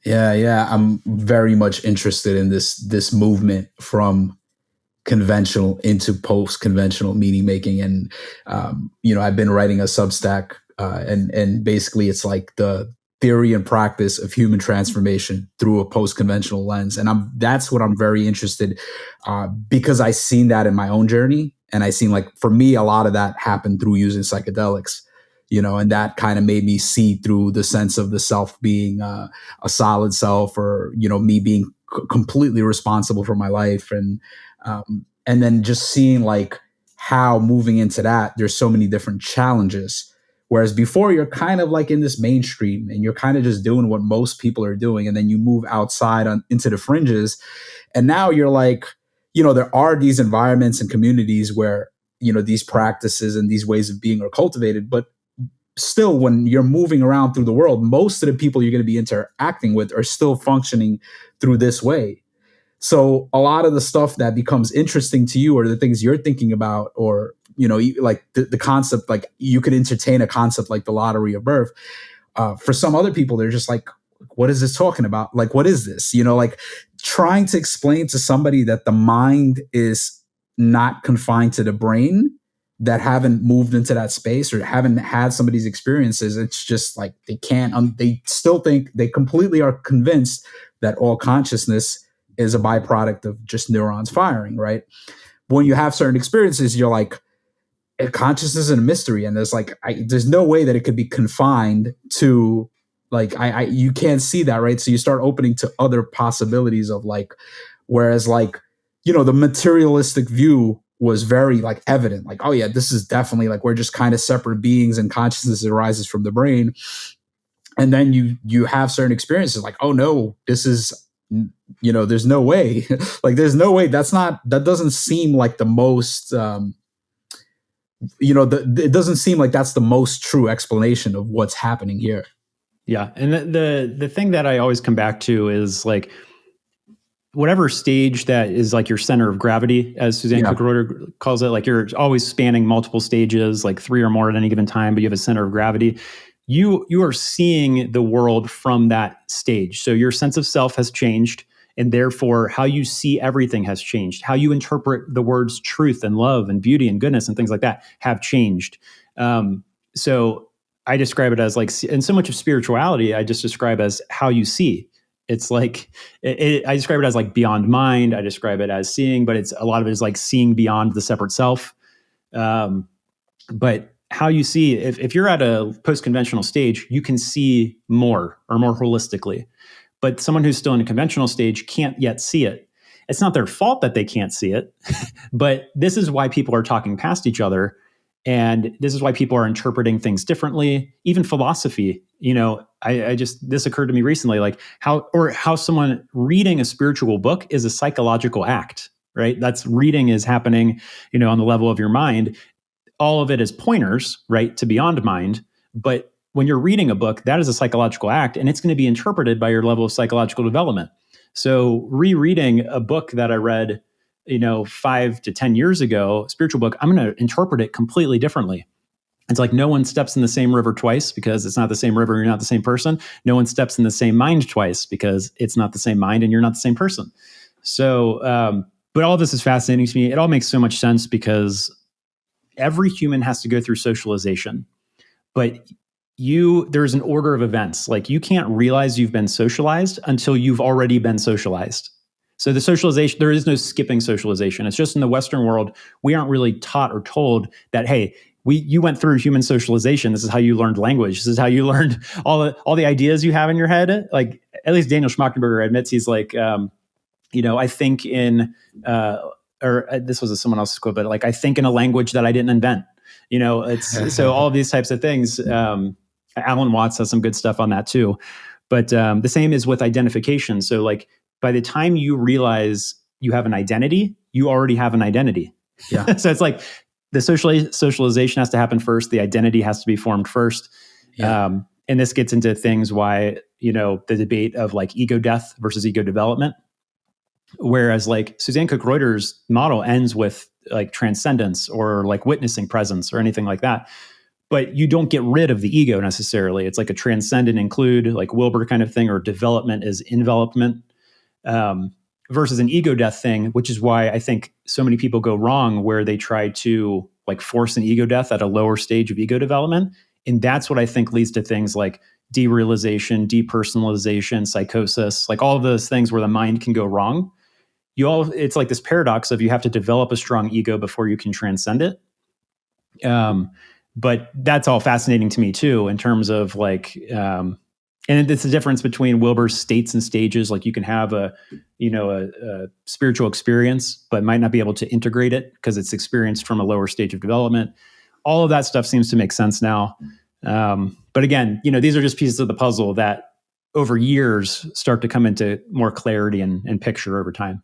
Yeah. I'm very much interested in this movement from conventional into post conventional meaning making, and I've been writing a Substack, and basically it's like the theory and practice of human transformation through a post conventional lens, and that's what I'm very interested, because I seen that in my own journey, and I seen, like, for me, a lot of that happened through using psychedelics. And that kind of made me see through the sense of the self being a solid self, or me being completely responsible for my life, and then just seeing, like, how moving into that there's so many different challenges, whereas before you're kind of like in this mainstream and you're kind of just doing what most people are doing, and then you move outside into the fringes, and now you're like, there are these environments and communities where these practices and these ways of being are cultivated, but still, when you're moving around through the world, most of the people you're going to be interacting with are still functioning through this way. So a lot of the stuff that becomes interesting to you, or the things you're thinking about, or like the concept, like you could entertain a concept like the lottery of birth. For some other people, they're just like, what is this talking about? Like, what is this? Like, trying to explain to somebody that the mind is not confined to the brain, that haven't moved into that space or haven't had some of these experiences. It's just like they can't. They still think, they completely are convinced that all consciousness is a byproduct of just neurons firing, right? When you have certain experiences, you're like, consciousness is a mystery, and there's no way that it could be confined to, like, you can't see that, right? So you start opening to other possibilities of, like, whereas, like, the materialistic view was very, like, evident, like, oh yeah, this is definitely, like, we're just kind of separate beings and consciousness arises from the brain. And then you have certain experiences like, oh no, this is, there's no way. Like, there's no way. That doesn't seem like the most, it doesn't seem like that's the most true explanation of what's happening here. Yeah. And the thing that I always come back to is, like, whatever stage that is like your center of gravity, as Suzanne Cook-Reuter calls it, like you're always spanning multiple stages, like 3 or more at any given time, but you have a center of gravity. You are seeing the world from that stage. So your sense of self has changed, and therefore how you see everything has changed. How you interpret the words truth and love and beauty and goodness and things like that have changed. So I describe it as, like, and so much of spirituality I just describe as how you see. It's like, I describe it as like beyond mind. I describe it as seeing, but a lot of it is like seeing beyond the separate self. But how you see, if you're at a post-conventional stage, you can see more or more holistically. But someone who's still in a conventional stage can't yet see it. It's not their fault that they can't see it, but this is why people are talking past each other. And this is why people are interpreting things differently. Even philosophy, this occurred to me recently, like how someone reading a spiritual book is a psychological act, right? That's reading is happening, on the level of your mind. All of it is pointers, right, to beyond mind. But when you're reading a book, that is a psychological act, and it's going to be interpreted by your level of psychological development. So rereading a book that I read 5 to 10 years ago, spiritual book, I'm going to interpret it completely differently. It's like no one steps in the same river twice, because it's not the same river, you're not the same person. No one steps in the same mind twice, because it's not the same mind and you're not the same person. So, but all of this is fascinating to me. It all makes so much sense, because every human has to go through socialization. But there's an order of events. Like, you can't realize you've been socialized until you've already been socialized. So the socialization, there is no skipping socialization. It's just in the Western world, we aren't really taught or told that, hey, you went through human socialization. This is how you learned language. This is how you learned all the ideas you have in your head. Like, at least Daniel Schmachtenberger admits, he's like, I think in, or this was someone else's quote, but like, I think in a language that I didn't invent. It's so all of these types of things. Alan Watts has some good stuff on that too. But the same is with identification. So, like, by the time you realize you have an identity, you already have an identity. Yeah. So it's like the socialization has to happen first. The identity has to be formed first. Yeah. And this gets into things why, the debate of like ego death versus ego development. Whereas like Suzanne Cook-Reuter's model ends with like transcendence or like witnessing presence or anything like that. but you don't get rid of the ego necessarily. It's like a transcend and include, like Wilber kind of thing, or development is envelopment, versus an ego death thing, which is why I think so many people go wrong where they try to like force an ego death at a lower stage of ego development. And that's what I think leads to things like derealization, depersonalization, psychosis, like all of those things where the mind can go wrong. It's like this paradox of you have to develop a strong ego before you can transcend it. But that's all fascinating to me too, in terms of like, and it's the difference between Wilber's states and stages. Like you can have a spiritual experience, but might not be able to integrate it because it's experienced from a lower stage of development. All of that stuff seems to make sense now. But again, these are just pieces of the puzzle that over years start to come into more clarity and picture over time.